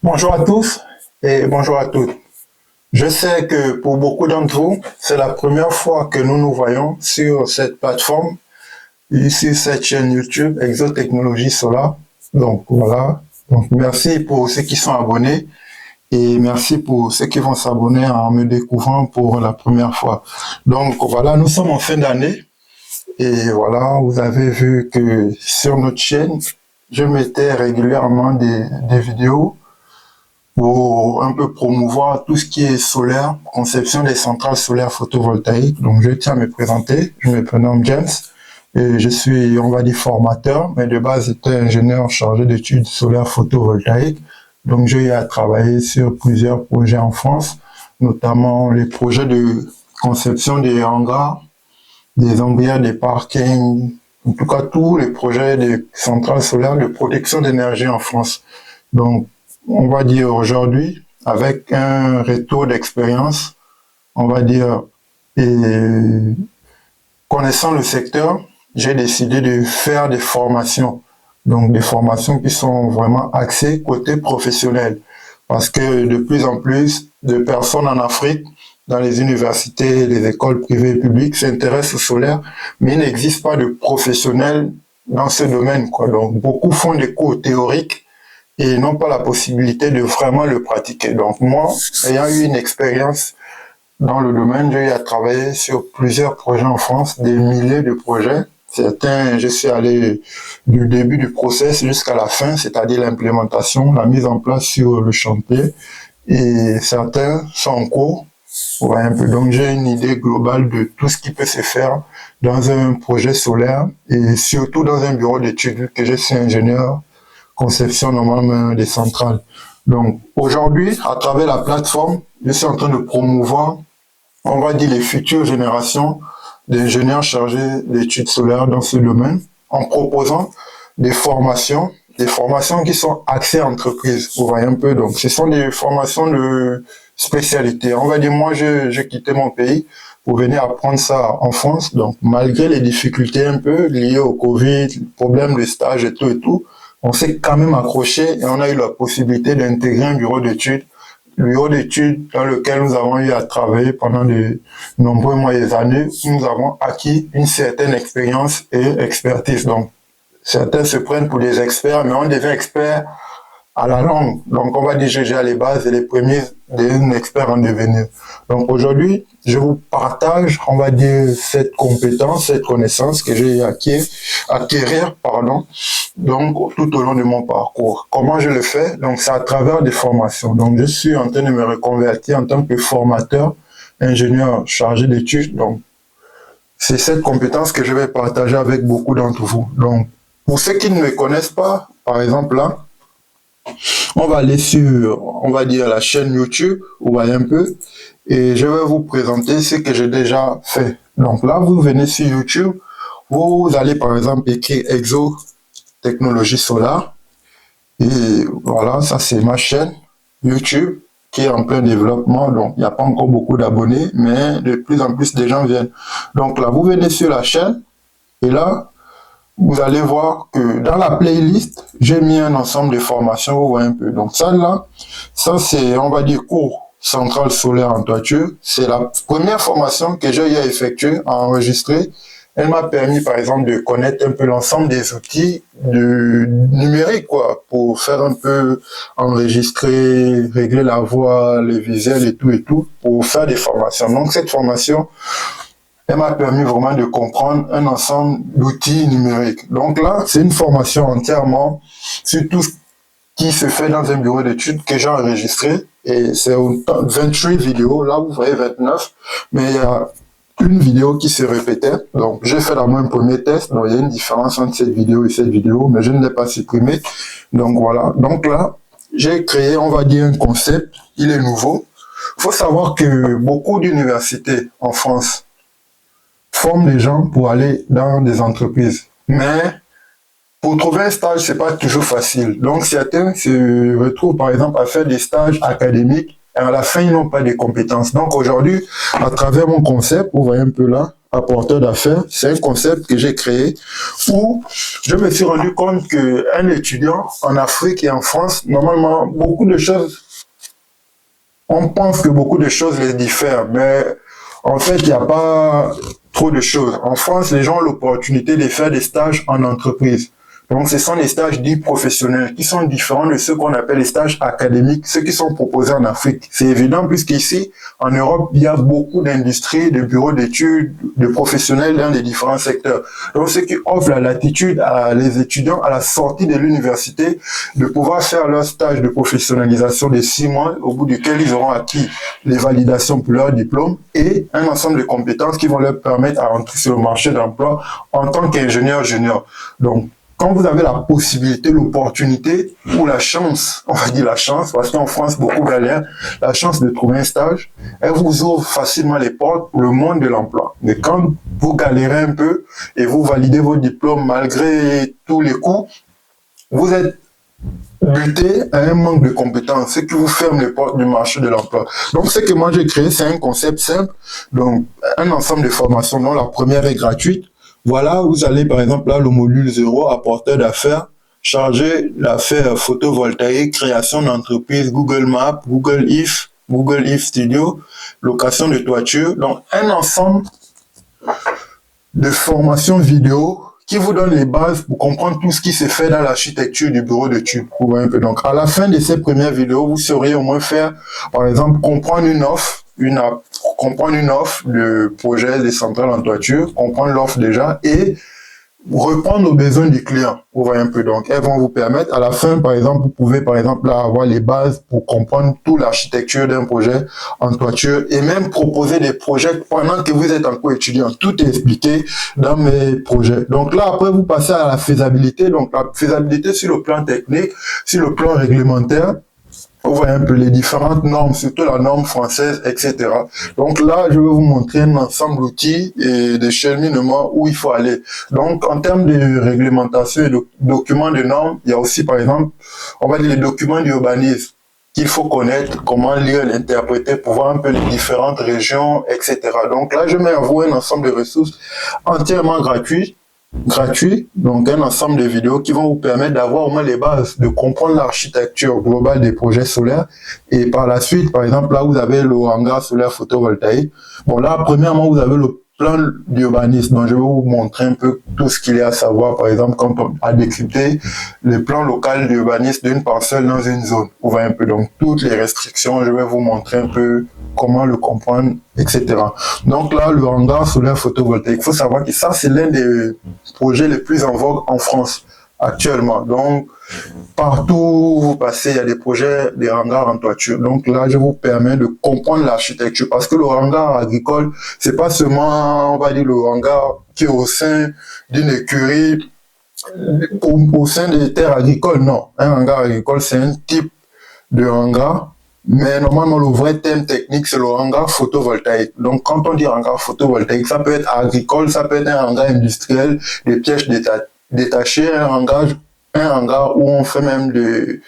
Bonjour à tous et bonjour à toutes. Je sais que pour beaucoup d'entre vous, c'est la première fois que nous nous voyons sur cette plateforme, ici cette chaîne YouTube Exotechnologie Solar. Donc voilà, donc merci pour ceux qui sont abonnés et merci pour ceux qui vont s'abonner en me découvrant pour la première fois. Donc voilà, nous sommes en fin d'année et voilà, vous avez vu que sur notre chaîne, je mettais régulièrement des vidéos pour un peu promouvoir tout ce qui est solaire, conception des centrales solaires photovoltaïques. Donc, je tiens à me présenter. Je me prénomme James et je suis, on va dire, formateur, mais de base, j'étais ingénieur chargé d'études solaires photovoltaïques. Donc, j'ai eu à travailler sur plusieurs projets en France, notamment les projets de conception des hangars, des ombrières, des parkings, en tout cas, tous les projets de centrales solaires de production d'énergie en France. Donc, on va dire aujourd'hui, avec un retour d'expérience, on va dire, et connaissant le secteur, j'ai décidé de faire des formations. Donc des formations qui sont vraiment axées côté professionnel. Parce que de plus en plus de personnes en Afrique, dans les universités, les écoles privées et publiques, s'intéressent au solaire, mais il n'existe pas de professionnels dans ce domaine, quoi. Donc beaucoup font des cours théoriques et n'ont pas la possibilité de vraiment le pratiquer. Donc moi, ayant eu une expérience dans le domaine, j'ai eu à travailler sur plusieurs projets en France, des milliers de projets. Certains, je suis allé du début du process jusqu'à la fin, c'est-à-dire l'implémentation, la mise en place sur le chantier. Et certains sont en cours. Ouais, un peu. Donc j'ai une idée globale de tout ce qui peut se faire dans un projet solaire et surtout dans un bureau d'études, que je suis ingénieur conception normalement des centrales. Donc aujourd'hui, à travers la plateforme, je suis en train de promouvoir, on va dire, les futures générations d'ingénieurs chargés d'études solaires dans ce domaine, en proposant des formations qui sont axées entreprises. Vous voyez un peu, donc ce sont des formations de spécialité. On va dire, moi, j'ai quitté mon pays pour venir apprendre ça en France. Donc, malgré les difficultés un peu liées au Covid, problèmes de stage et tout, on s'est quand même accroché et on a eu la possibilité d'intégrer un bureau d'études dans lequel nous avons eu à travailler pendant de nombreux mois et années. Nous avons acquis une certaine expérience et expertise. Donc, certains se prennent pour des experts, mais on devient expert à la langue. Donc, on va dire déjà les bases et les premiers d'un expert en devenir. Donc, aujourd'hui, je vous partage, on va dire, cette compétence, cette connaissance que j'ai acquérir, donc, tout au long de mon parcours. Comment je le fais? Donc, c'est à travers des formations. Donc, je suis en train de me reconvertir en tant que formateur, ingénieur chargé d'études. Donc, c'est cette compétence que je vais partager avec beaucoup d'entre vous. Donc, pour ceux qui ne me connaissent pas, par exemple, là, on va aller sur, on va dire, la chaîne YouTube, vous voyez un peu, et je vais vous présenter ce que j'ai déjà fait. Donc là, vous venez sur YouTube, vous allez par exemple écrire Exotechnologie Solar, et voilà, ça c'est ma chaîne YouTube qui est en plein développement, donc il n'y a pas encore beaucoup d'abonnés, mais de plus en plus de gens viennent. Donc là, vous venez sur la chaîne, et là, vous allez voir que dans la playlist, j'ai mis un ensemble de formations, vous voyez un peu. Donc ça là, ça c'est, on va dire, cours centrale solaire en toiture. C'est la première formation que j'ai eu à effectuer, à enregistrer. Elle m'a permis, par exemple, de connaître un peu l'ensemble des outils numériques, quoi, pour faire un peu enregistrer, régler la voix, les visuels et tout, pour faire des formations. Donc cette formation, elle m'a permis vraiment de comprendre un ensemble d'outils numériques. Donc là, c'est une formation entièrement sur tout ce qui se fait dans un bureau d'études que j'ai enregistré. Et c'est 28 vidéos, là vous voyez 29, mais il y a une vidéo qui se répétait. Donc j'ai fait d'abord un premier test, donc il y a une différence entre cette vidéo et cette vidéo, mais je ne l'ai pas supprimé. Donc voilà, donc là, j'ai créé, on va dire, un concept, il est nouveau. Il faut savoir que beaucoup d'universités en France forment des gens pour aller dans des entreprises. Mais pour trouver un stage, c'est pas toujours facile. Donc certains se retrouvent par exemple à faire des stages académiques et à la fin ils n'ont pas de compétences. Donc aujourd'hui, à travers mon concept, vous voyez un peu là, apporteur d'affaires. C'est un concept que j'ai créé où je me suis rendu compte qu'un étudiant en Afrique et en France, normalement, beaucoup de choses, on pense que beaucoup de choses les diffèrent, mais en fait, il n'y a pas trop de choses. En France, les gens ont l'opportunité de faire des stages en entreprise. Donc, ce sont des stages dits professionnels qui sont différents de ceux qu'on appelle les stages académiques, ceux qui sont proposés en Afrique. C'est évident puisqu'ici, en Europe, il y a beaucoup d'industries, de bureaux d'études, de professionnels dans les différents secteurs. Donc, ce qui offre la latitude à les étudiants à la sortie de l'université de pouvoir faire leur stage de professionnalisation de 6 mois, au bout duquel ils auront acquis les validations pour leur diplôme et un ensemble de compétences qui vont leur permettre à rentrer sur le marché d'emploi en tant qu'ingénieur junior. Donc, quand vous avez la possibilité, l'opportunité ou la chance, on va dire la chance, parce qu'en France, beaucoup galèrent, la chance de trouver un stage, elle vous ouvre facilement les portes pour le monde de l'emploi. Mais quand vous galérez un peu et vous validez vos diplômes malgré tous les coûts, vous êtes buté à un manque de compétences, ce qui vous ferme les portes du marché de l'emploi. Donc, ce que moi j'ai créé, c'est un concept simple, donc un ensemble de formations dont la première est gratuite. Voilà, vous allez par exemple là, le module 0, apporteur d'affaires, charger l'affaire photovoltaïque, création d'entreprise, Google Maps, Google If Studio, location de toiture. Donc, un ensemble de formations vidéo qui vous donne les bases pour comprendre tout ce qui se fait dans l'architecture du bureau d'études. Donc, à la fin de ces premières vidéos, vous saurez au moins faire, par exemple, comprendre une offre de projet des centrales en toiture, comprendre l'offre déjà et répondre aux besoins du client. Vous voyez un peu. Donc, elles vont vous permettre, à la fin, par exemple, vous pouvez, par exemple, là, avoir les bases pour comprendre toute l'architecture d'un projet en toiture et même proposer des projets pendant que vous êtes encore étudiant. Tout est expliqué dans mes projets. Donc là, après, vous passez à la faisabilité. Donc, la faisabilité sur le plan technique, sur le plan réglementaire. Vous voyez un peu les différentes normes, surtout la norme française, etc. Donc là, je vais vous montrer un ensemble d'outils et de cheminement où il faut aller. Donc, en termes de réglementation et de documents de normes, il y a aussi, par exemple, on va dire les documents d'urbanisme qu'il faut connaître, comment lire, l'interpréter pour voir un peu les différentes régions, etc. Donc là, je mets à vous un ensemble de ressources entièrement gratuit, donc un ensemble de vidéos qui vont vous permettre d'avoir au moins les bases, de comprendre l'architecture globale des projets solaires. Et par la suite, par exemple, là, vous avez le hangar solaire photovoltaïque. Bon, là, premièrement, vous avez le plan d'urbanisme. Donc, je vais vous montrer un peu tout ce qu'il y a à savoir, par exemple, quand on a décrypté le plan local d'urbanisme d'une parcelle dans une zone. Vous voyez un peu, donc, toutes les restrictions, je vais vous montrer un peu comment le comprendre, etc. Donc là, le hangar solaire photovoltaïque, il faut savoir que ça, c'est l'un des projets les plus en vogue en France actuellement. Donc, partout où vous passez, il y a des projets, des hangars en toiture. Donc là, je vous permets de comprendre l'architecture parce que le hangar agricole, c'est pas seulement, on va dire, le hangar qui est au sein d'une écurie, au sein des terres agricoles. Non, un hangar agricole, c'est un type de hangar. Mais normalement, le vrai thème technique, c'est le hangar photovoltaïque. Donc, quand on dit hangar photovoltaïque, ça peut être agricole, ça peut être un hangar industriel, des pièges détachés, un hangar où on fait même de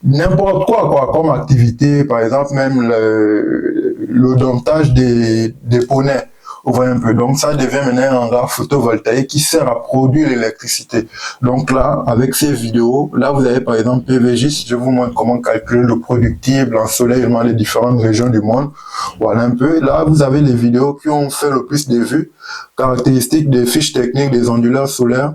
n'importe quoi, comme activité, par exemple, même le domptage des poneys. Vous voyez un peu. Donc, ça devient maintenant un hangar photovoltaïque qui sert à produire l'électricité. Donc là, avec ces vidéos, là, vous avez par exemple PVGIS, je vous montre comment calculer le productible en soleil dans les différentes régions du monde. Voilà un peu. Là, vous avez les vidéos qui ont fait le plus de vues, caractéristiques des fiches techniques des onduleurs solaires,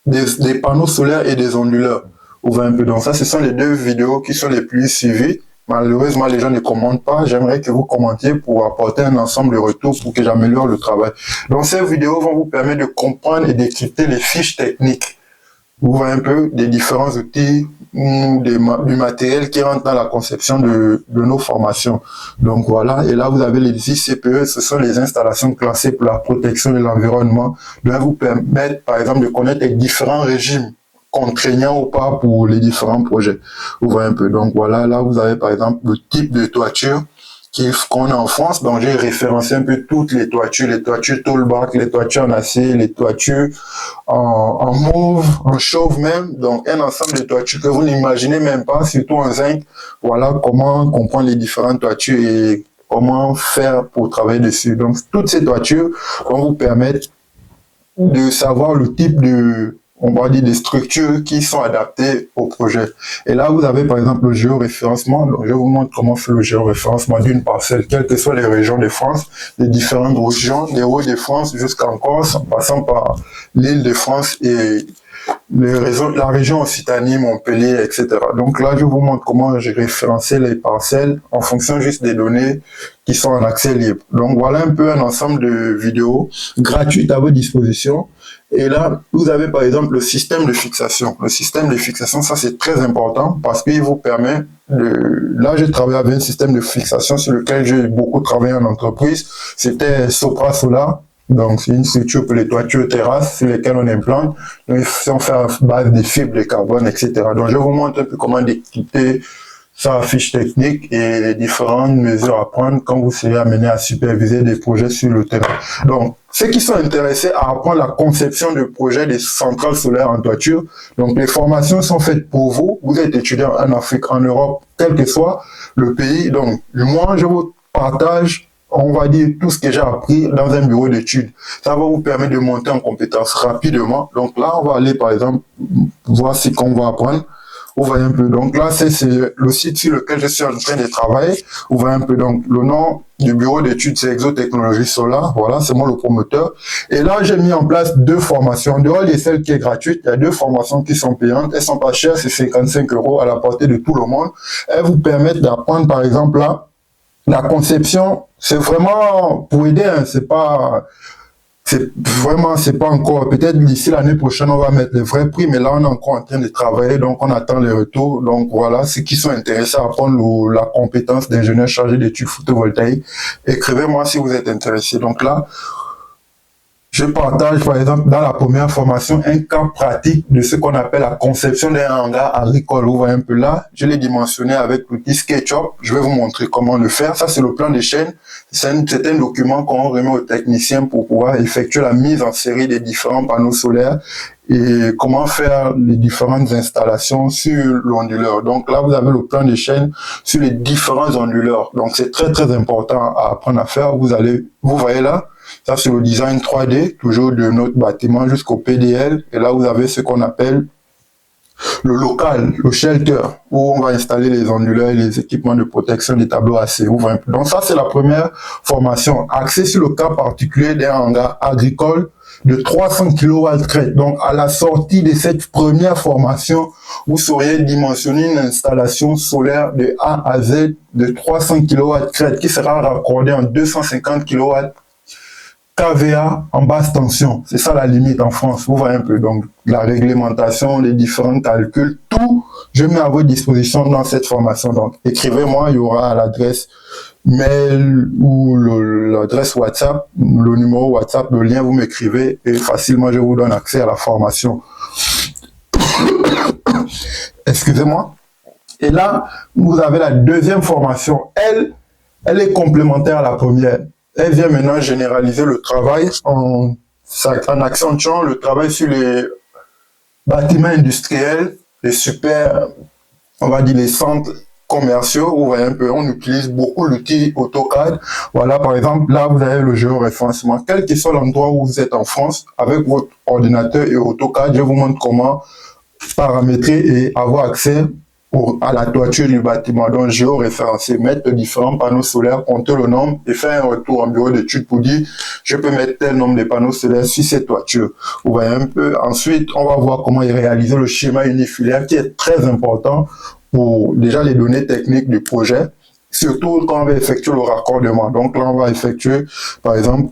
des panneaux solaires et des onduleurs. Vous voyez un peu. Donc ça, ce sont les 2 vidéos qui sont les plus suivies. Malheureusement, les gens ne commentent pas. J'aimerais que vous commentiez pour apporter un ensemble de retours pour que j'améliore le travail. Donc, ces vidéos vont vous permettre de comprendre et décrypter les fiches techniques. Vous voyez un peu des différents outils, du matériel qui rentre dans la conception de nos formations. Donc, voilà. Et là, vous avez les ICPE. Ce sont les installations classées pour la protection de l'environnement. Ils vont vous permettre, par exemple, de connaître les différents régimes contraignant ou pas pour les différents projets. Vous voyez un peu. Donc voilà, là vous avez par exemple le type de toiture qu'on a en France. Donc j'ai référencé un peu toutes les toitures tallback, les toitures en acier, les toitures en mauve, en chauve même. Donc un ensemble de toitures que vous n'imaginez même pas, surtout en zinc. Voilà comment comprendre les différentes toitures et comment faire pour travailler dessus. Donc, toutes ces toitures vont vous permettre de savoir le type de, on va dire, des structures qui sont adaptées au projet. Et là, vous avez par exemple le géoréférencement. Donc, je vous montre comment faire le géoréférencement d'une parcelle, quelles que soient les régions de France, les différentes régions, des Hauts-de-France jusqu'en Corse, en passant par l'Île-de-France et la région Occitanie, Montpellier, etc. Donc là, je vous montre comment j'ai référencé les parcelles en fonction juste des données qui sont en accès libre. Donc voilà un peu un ensemble de vidéos gratuites à votre disposition. Et là, vous avez par exemple le système de fixation. Le système de fixation, ça c'est très important parce qu'il vous permet de... Là, j'ai travaillé avec un système de fixation sur lequel j'ai beaucoup travaillé en entreprise. C'était Sopra Solar. Donc, c'est une structure pour les toitures terrasses sur lesquelles on implante. Donc, on fait à base des fibres de carbone, etc. Donc, je vous montre un peu comment décrypter sa fiche technique et les différentes mesures à prendre quand vous serez amené à superviser des projets sur le terrain. Donc, ceux qui sont intéressés à apprendre la conception de projets des centrales solaires en toiture, donc les formations sont faites pour vous. Vous êtes étudiant en Afrique, en Europe, quel que soit le pays. Donc, moi, je vous partage, on va dire, tout ce que j'ai appris dans un bureau d'études. Ça va vous permettre de monter en compétences rapidement. Donc là, on va aller, par exemple, voir ce qu'on va apprendre. Vous voyez un peu. Donc là, c'est le site sur lequel je suis en train de travailler. Vous voyez un peu. Donc, le nom du bureau d'études, c'est Exotechnologie Solar. Voilà, c'est moi le promoteur. Et là, j'ai mis en place 2 formations. En dehors de celle qui est gratuite, il y a 2 formations qui sont payantes. Elles sont pas chères, c'est 55 € à la portée de tout le monde. Elles vous permettent d'apprendre, par exemple, là, la conception. C'est vraiment pour aider, hein, c'est pas encore, peut-être d'ici l'année prochaine, on va mettre les vrais prix, mais là, on est encore en train de travailler, donc on attend les retours. Donc voilà, ceux qui sont intéressés à prendre la compétence d'ingénieur chargé d'études photovoltaïques, écrivez-moi si vous êtes intéressé. Donc là, je partage, par exemple, dans la première formation, un cas pratique de ce qu'on appelle la conception d'un hangar agricole. Vous voyez un peu là, je l'ai dimensionné avec l'outil SketchUp. Je vais vous montrer comment le faire. Ça, c'est le plan des chaînes. C'est un document qu'on remet aux techniciens pour pouvoir effectuer la mise en série des différents panneaux solaires et comment faire les différentes installations sur l'onduleur. Donc là, vous avez le plan des chaînes sur les différents onduleurs. Donc, c'est très, très important à apprendre à faire. Vous voyez là, ça, c'est le design 3D, toujours de notre bâtiment jusqu'au PDL. Et là, vous avez ce qu'on appelle le local, le shelter, où on va installer les onduleurs et les équipements de protection des tableaux AC. Donc ça, c'est la première formation, axée sur le cas particulier d'un hangar agricole de 300 kW crête. Donc, à la sortie de cette première formation, vous sauriez dimensionner une installation solaire de A à Z de 300 kW crête qui sera raccordée en 250 kW KVA en basse tension. C'est ça la limite en France. Vous voyez un peu. Donc, la réglementation, les différents calculs, tout, je mets à votre disposition dans cette formation. Donc, écrivez-moi, il y aura l'adresse mail ou l'adresse WhatsApp, le numéro WhatsApp, le lien, vous m'écrivez et facilement, je vous donne accès à la formation. Excusez-moi. Et là, vous avez la deuxième formation. Elle est complémentaire à la première. Elle vient maintenant généraliser le travail en accentuant le travail sur les bâtiments industriels, les on va dire les centres commerciaux. Vous voyez un peu, on utilise beaucoup l'outil AutoCAD. Voilà, par exemple, là, vous avez le géoréférencement. Quel que soit l'endroit où vous êtes en France, avec votre ordinateur et AutoCAD, je vous montre comment paramétrer et avoir accès à la toiture du bâtiment. Donc, géoréférencer, mettre différents panneaux solaires, compter le nombre et faire un retour en bureau d'études pour dire je peux mettre tel nombre de panneaux solaires sur cette toiture. Vous voyez un peu. Ensuite, on va voir comment réaliser le schéma unifilaire qui est très important pour déjà les données techniques du projet, surtout quand on va effectuer le raccordement. Donc là, on va effectuer, par exemple,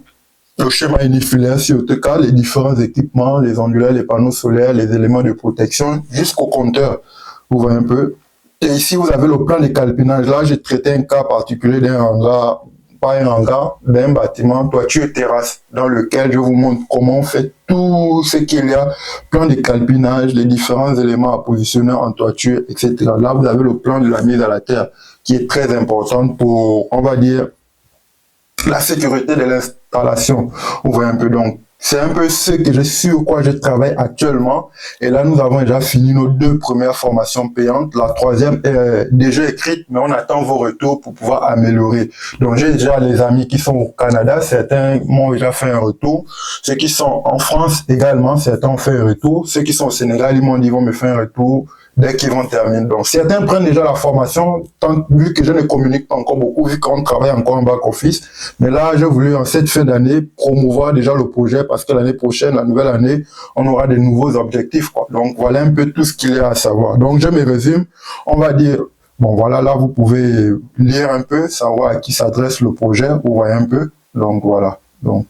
le schéma unifilaire sur AutoCAD, les différents équipements, les onduleurs, les panneaux solaires, les éléments de protection, jusqu'au compteur. Vous voyez un peu. Et ici, vous avez le plan de calpinage. Là, j'ai traité un cas particulier d'un hangar, pas un hangar, d'un bâtiment, toiture terrasse, dans lequel je vous montre comment on fait tout ce qu'il y a, plan de calpinage, les différents éléments à positionner en toiture, etc. Là, vous avez le plan de la mise à la terre, qui est très important pour, on va dire, la sécurité de l'installation. Vous voyez un peu. Donc, c'est un peu ce que sur quoi je travaille actuellement. Et là, nous avons déjà fini nos 2 premières formations payantes. La troisième est déjà écrite, mais on attend vos retours pour pouvoir améliorer. Donc, j'ai déjà les amis qui sont au Canada. Certains m'ont déjà fait un retour. Ceux qui sont en France également, certains ont fait un retour. Ceux qui sont au Sénégal, ils m'ont dit, ils vont me faire un retour dès qu'ils vont terminer. Donc, certains prennent déjà la formation, vu que je ne communique pas encore beaucoup, vu qu'on travaille encore en back-office. Mais là, j'ai voulu, en cette fin d'année, promouvoir déjà le projet parce que l'année prochaine, la nouvelle année, on aura de nouveaux objectifs, quoi. Donc, voilà un peu tout ce qu'il y a à savoir. Donc, je me résume. On va dire, bon, voilà, là, vous pouvez lire un peu, savoir à qui s'adresse le projet, vous voyez un peu. Donc, voilà. Donc,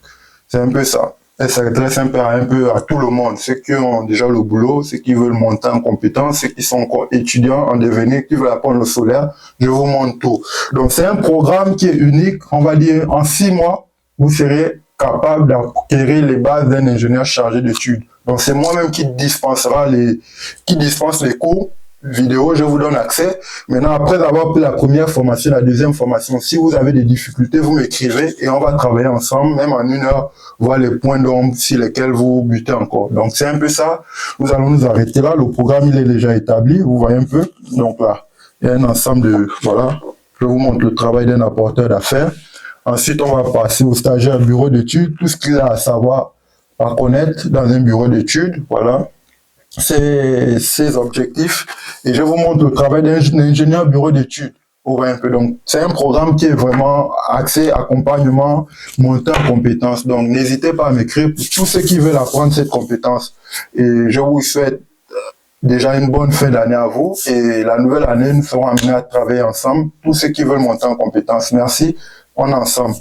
c'est un peu ça. Elle s'adresse un peu à tout le monde, ceux qui ont déjà le boulot, ceux qui veulent monter en compétence, ceux qui sont encore étudiants en devenir, qui veulent apprendre le solaire, je vous montre tout. Donc c'est un programme qui est unique, on va dire en 6 mois, vous serez capable d'acquérir les bases d'un ingénieur chargé d'études. Donc c'est moi-même qui dispense les cours vidéo, je vous donne accès. Maintenant, après avoir pris la première formation, la deuxième formation, si vous avez des difficultés, vous m'écrivez et on va travailler ensemble, même en 1 heure, voir les points d'ombre sur lesquels vous butez encore. Donc, c'est un peu ça. Nous allons nous arrêter là. Le programme, il est déjà établi. Vous voyez un peu. Donc là, il y a un ensemble de, voilà. Je vous montre le travail d'un apporteur d'affaires. Ensuite, on va passer au stagiaire bureau d'études. Tout ce qu'il a à savoir, à connaître dans un bureau d'études. Voilà. C'est ses objectifs. Et je vous montre le travail d'un ingénieur bureau d'études. Un peu. Donc, c'est un programme qui est vraiment axé accompagnement, montée en compétences. Donc, n'hésitez pas à m'écrire pour tous ceux qui veulent apprendre cette compétence. Et je vous souhaite déjà une bonne fin d'année à vous. Et la nouvelle année, nous serons amenés à travailler ensemble. Tous ceux qui veulent monter en compétences. Merci. On est ensemble.